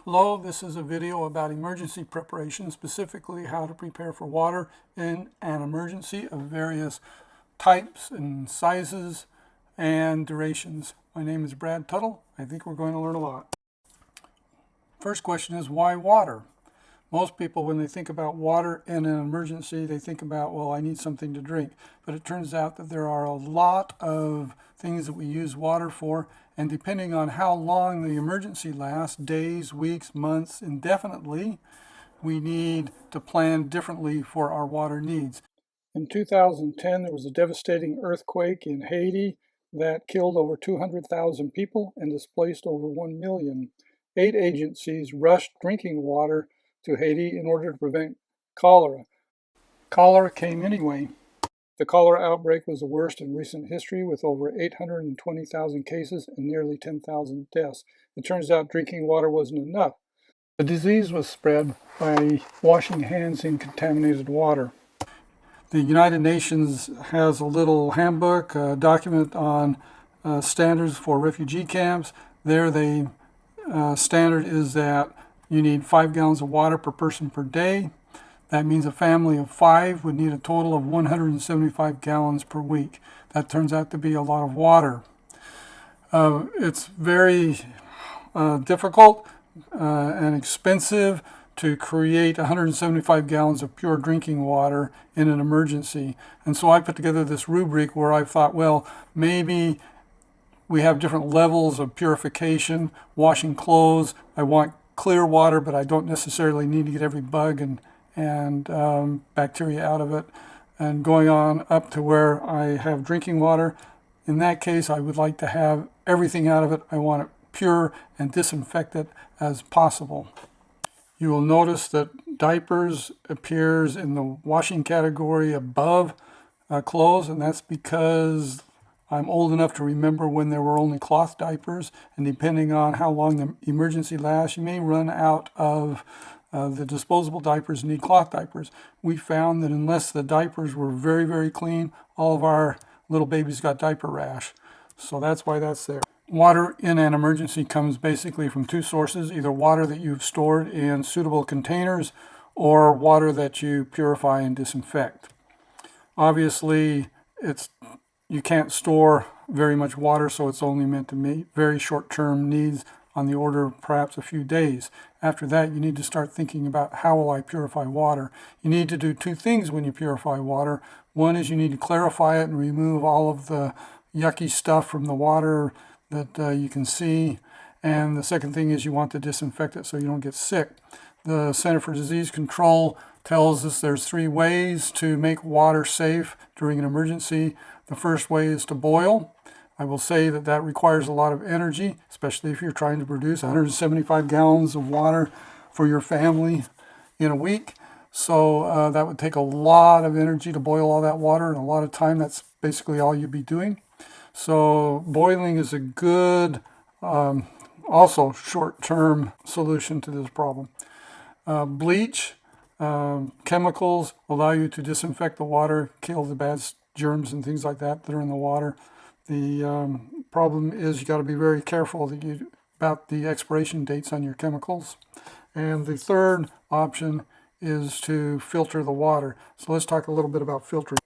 Hello, this is a video about emergency preparation, specifically how to prepare for water in an emergency of various types and sizes and durations. My name is Brad Tuttle. I think we're going to learn a lot. First question is, why water? Most people, when they think about water in an emergency, they think about, well, I need something to drink. But it turns out that there are a lot of things that we use water for, and depending on how long the emergency lasts, days, weeks, months, indefinitely, we need to plan differently for our water needs. In 2010, there was a devastating earthquake in Haiti that killed over 200,000 people and displaced over 1 million. 8 agencies rushed drinking water to Haiti in order to prevent cholera. Cholera came anyway. The cholera outbreak was the worst in recent history, with over 820,000 cases and nearly 10,000 deaths. It turns out drinking water wasn't enough. The disease was spread by washing hands in contaminated water. The United Nations has a little handbook, a document on standards for refugee camps. There, the standard is that you need 5 gallons of water per person per day. That means a family of 5 would need a total of 175 gallons per week. That turns out to be a lot of water. It's very difficult and expensive to create 175 gallons of pure drinking water in an emergency. And so I put together this rubric where I thought, well, maybe we have different levels of purification. Washing clothes, I want clear water, but I don't necessarily need to get every bug and bacteria out of it. And going on up to where I have drinking water, in that case, I would like to have everything out of it. I want it pure and disinfected as possible. You will notice that diapers appears in the washing category above clothes, and that's because I'm old enough to remember when there were only cloth diapers, and depending on how long the emergency lasts, you may run out of the disposable diapers and need cloth diapers. We found that unless the diapers were very, very clean, all of our little babies got diaper rash. So that's why that's there. Water in an emergency comes basically from 2 sources, either water that you've stored in suitable containers or water that you purify and disinfect. Obviously, you can't store very much water, so it's only meant to meet very short-term needs on the order of perhaps a few days. After that, you need to start thinking about, how will I purify water? You need to do 2 things when you purify water. One is you need to clarify it and remove all of the yucky stuff from the water that you can see. And the second thing is you want to disinfect it so you don't get sick. The Center for Disease Control tells us there's 3 ways to make water safe during an emergency. The first way is to boil. I will say that that requires a lot of energy, especially if you're trying to produce 175 gallons of water for your family in a week. So that would take a lot of energy to boil all that water, and a lot of time. That's basically all you'd be doing. So boiling is a good, also short-term solution to this problem. Bleach, chemicals allow you to disinfect the water, kill the bad germs and things like that are in the water. The problem is you got to be very careful about the expiration dates on your chemicals. And the third option is to filter the water. So let's talk a little bit about filtering.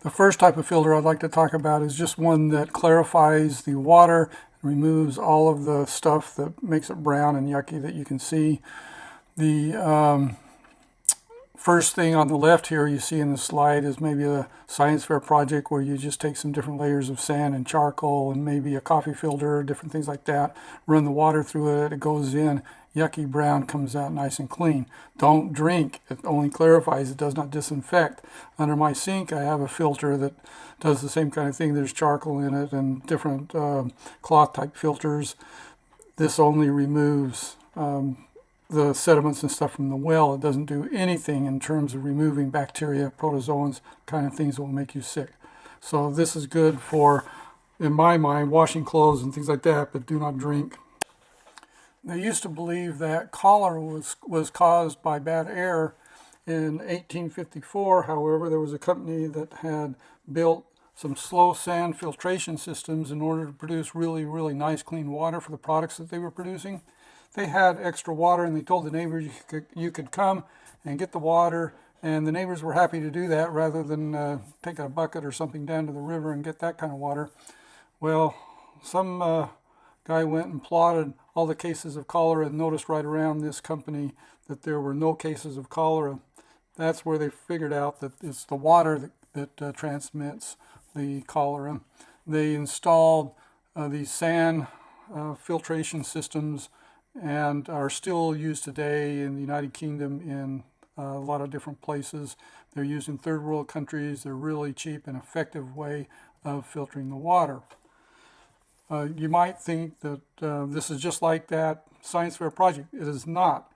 The first type of filter I'd like to talk about is just one that clarifies the water, removes all of the stuff that makes it brown and yucky that you can see. The first thing on the left here you see in the slide is maybe a science fair project where you just take some different layers of sand and charcoal and maybe a coffee filter, different things like that, run the water through it, it goes in, yucky brown, comes out nice and clean. Don't drink, it only clarifies, it does not disinfect. Under my sink I have a filter that does the same kind of thing. There's charcoal in it and different cloth type filters. This only removes the sediments and stuff from the well. It doesn't do anything in terms of removing bacteria, protozoans, kind of things that will make you sick. So this is good for, in my mind, washing clothes and things like that, but do not drink. They used to believe that cholera was caused by bad air. In 1854, however, there was a company that had built some slow sand filtration systems in order to produce really, really nice clean water for the products that they were producing. they had extra water and they told the neighbors you could come and get the water, and the neighbors were happy to do that rather than take a bucket or something down to the river and get that kind of water. Well, some guy went and plotted all the cases of cholera and noticed right around this company that there were no cases of cholera. That's where they figured out that it's the water that transmits the cholera. They installed these sand filtration systems and are still used today in the United Kingdom in a lot of different places. They're used in third world countries. They're really cheap and effective way of filtering the water. You might think that this is just like that science fair project. It is not.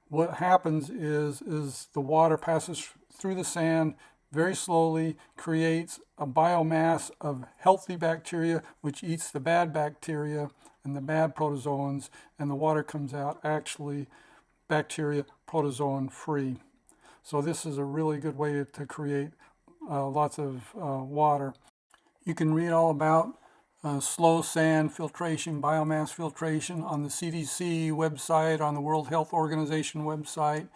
What happens is the water passes through the sand very slowly, creates a biomass of healthy bacteria which eats the bad bacteria and the bad protozoans, and the water comes out actually bacteria protozoan free. So this is a really good way to create lots of water. You can read all about slow sand filtration, biomass filtration on the CDC website, on the World Health Organization website.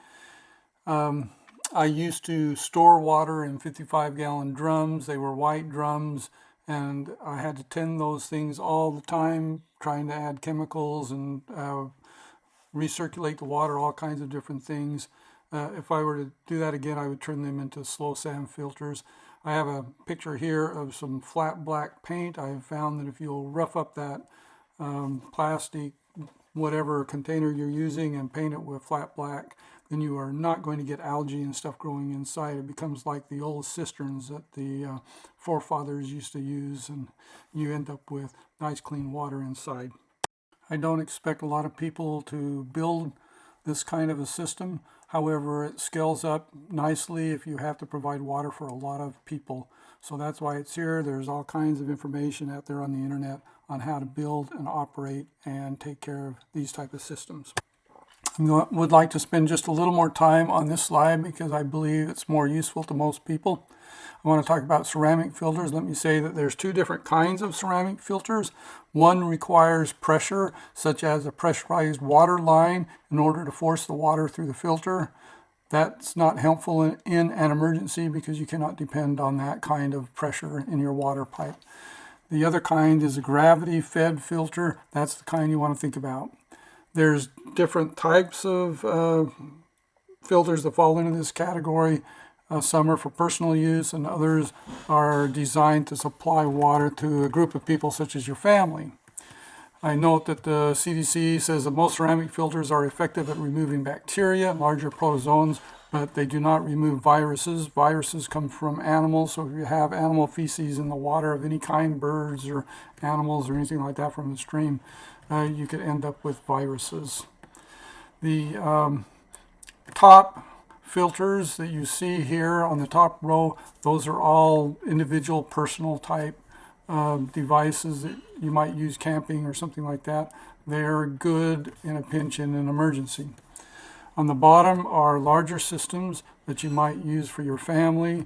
I used to store water in 55-gallon drums. They were white drums, and I had to tend those things all the time, trying to add chemicals and recirculate the water, all kinds of different things. If I were to do that again, I would turn them into slow sand filters. I have a picture here of some flat black paint. I have found that if you'll rough up that plastic, whatever container you're using, and paint it with flat black, then you are not going to get algae and stuff growing inside. It becomes like the old cisterns that the forefathers used to use, and you end up with nice clean water inside. I don't expect a lot of people to build this kind of a system. However, it scales up nicely if you have to provide water for a lot of people. So that's why it's here. There's all kinds of information out there on the internet on how to build and operate and take care of these type of systems. I would like to spend just a little more time on this slide because I believe it's more useful to most people. I want to talk about ceramic filters. Let me say that there's two different kinds of ceramic filters. One requires pressure, such as a pressurized water line, in order to force the water through the filter. That's not helpful in an emergency because you cannot depend on that kind of pressure in your water pipe. The other kind is a gravity-fed filter. That's the kind you want to think about. There's different types of filters that fall into this category. Some are for personal use, and others are designed to supply water to a group of people such as your family. I note that the CDC says that most ceramic filters are effective at removing bacteria, larger protozoans, but they do not remove viruses. Viruses come from animals, so if you have animal feces in the water of any kind, birds or animals or anything like that from the stream, you could end up with viruses. The top filters that you see here on the top row, those are all individual personal type devices that you might use camping or something like that. They're good in a pinch in an emergency. On the bottom are larger systems that you might use for your family.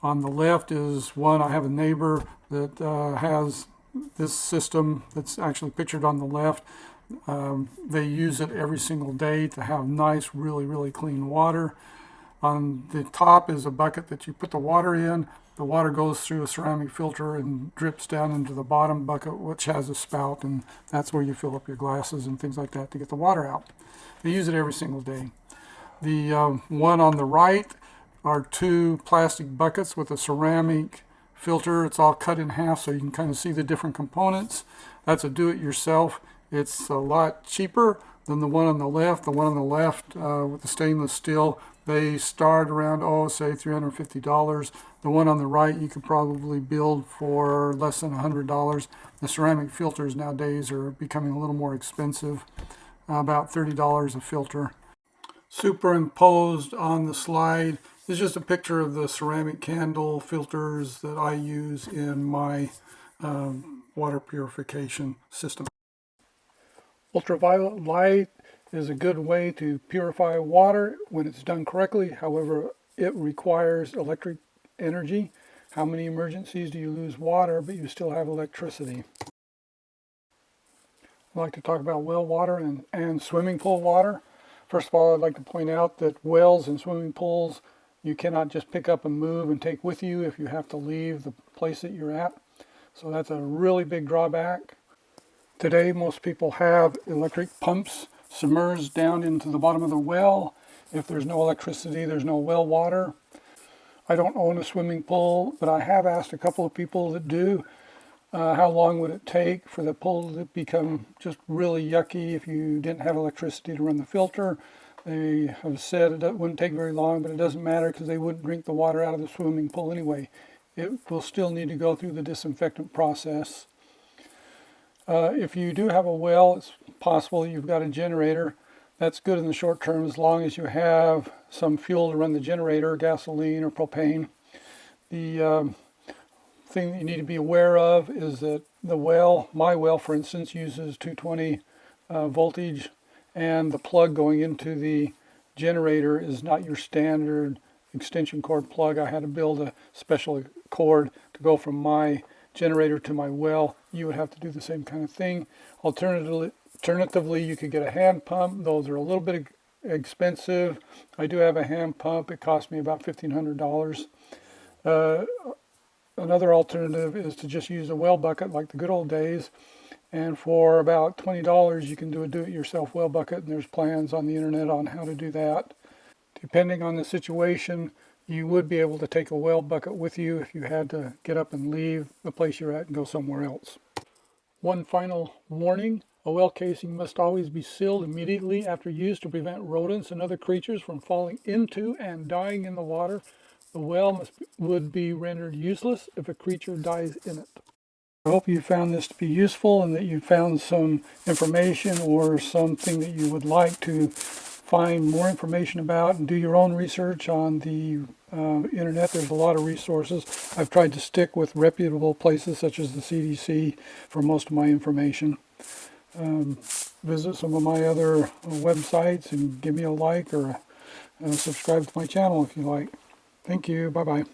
On the left is one, I have a neighbor that has this system that's actually pictured on the left. They use it every single day to have nice, really clean water. On the top is a bucket that you put the water in. The water goes through a ceramic filter and drips down into the bottom bucket, which has a spout, and that's where you fill up your glasses and things like that to get the water out. They use it every single day. The one on the right are two plastic buckets with a ceramic filter. It's all cut in half so you can kind of see the different components. That's a do-it-yourself. It's a lot cheaper than the one on the left. The one on the left with the stainless steel, they start around, say $350. The one on the right you could probably build for less than $100. The ceramic filters nowadays are becoming a little more expensive, about $30 a filter. Superimposed on the slide is just a picture of the ceramic candle filters that I use in my water purification system. Ultraviolet light is a good way to purify water when it's done correctly. However, it requires electric energy. How many emergencies do you lose water but you still have electricity? I'd like to talk about well water and swimming pool water. First of all, I'd like to point out that wells and swimming pools you cannot just pick up and move and take with you if you have to leave the place that you're at. So that's a really big drawback. Today, most people have electric pumps submerged down into the bottom of the well. If there's no electricity, there's no well water. I don't own a swimming pool, but I have asked a couple of people that do, how long would it take for the pool to become just really yucky if you didn't have electricity to run the filter. They have said it wouldn't take very long, but it doesn't matter because they wouldn't drink the water out of the swimming pool anyway. It will still need to go through the disinfectant process. If you do have a well, it's possible you've got a generator. That's good in the short term as long as you have some fuel to run the generator, gasoline or propane. The thing that you need to be aware of is that the well, my well for instance, uses 220 voltage, and the plug going into the generator is not your standard extension cord plug. I had to build a special cord to go from my generator to my well. You would have to do the same kind of thing. Alternatively, you could get a hand pump. Those are a little bit expensive. I do have a hand pump. It cost me about $1,500. Another alternative is to just use a well bucket like the good old days. And for about $20, you can do a do-it-yourself well bucket, and there's plans on the internet on how to do that. Depending on the situation, you would be able to take a well bucket with you if you had to get up and leave the place you're at and go somewhere else. One final warning: a well casing must always be sealed immediately after use to prevent rodents and other creatures from falling into and dying in the water. The well would be rendered useless if a creature dies in it. I hope you found this to be useful and that you found some information or something that you would like to find more information about and do your own research on the internet. There's a lot of resources. I've tried to stick with reputable places such as the CDC for most of my information. Visit some of my other websites and give me a like or subscribe to my channel if you like. Thank you. Bye-bye.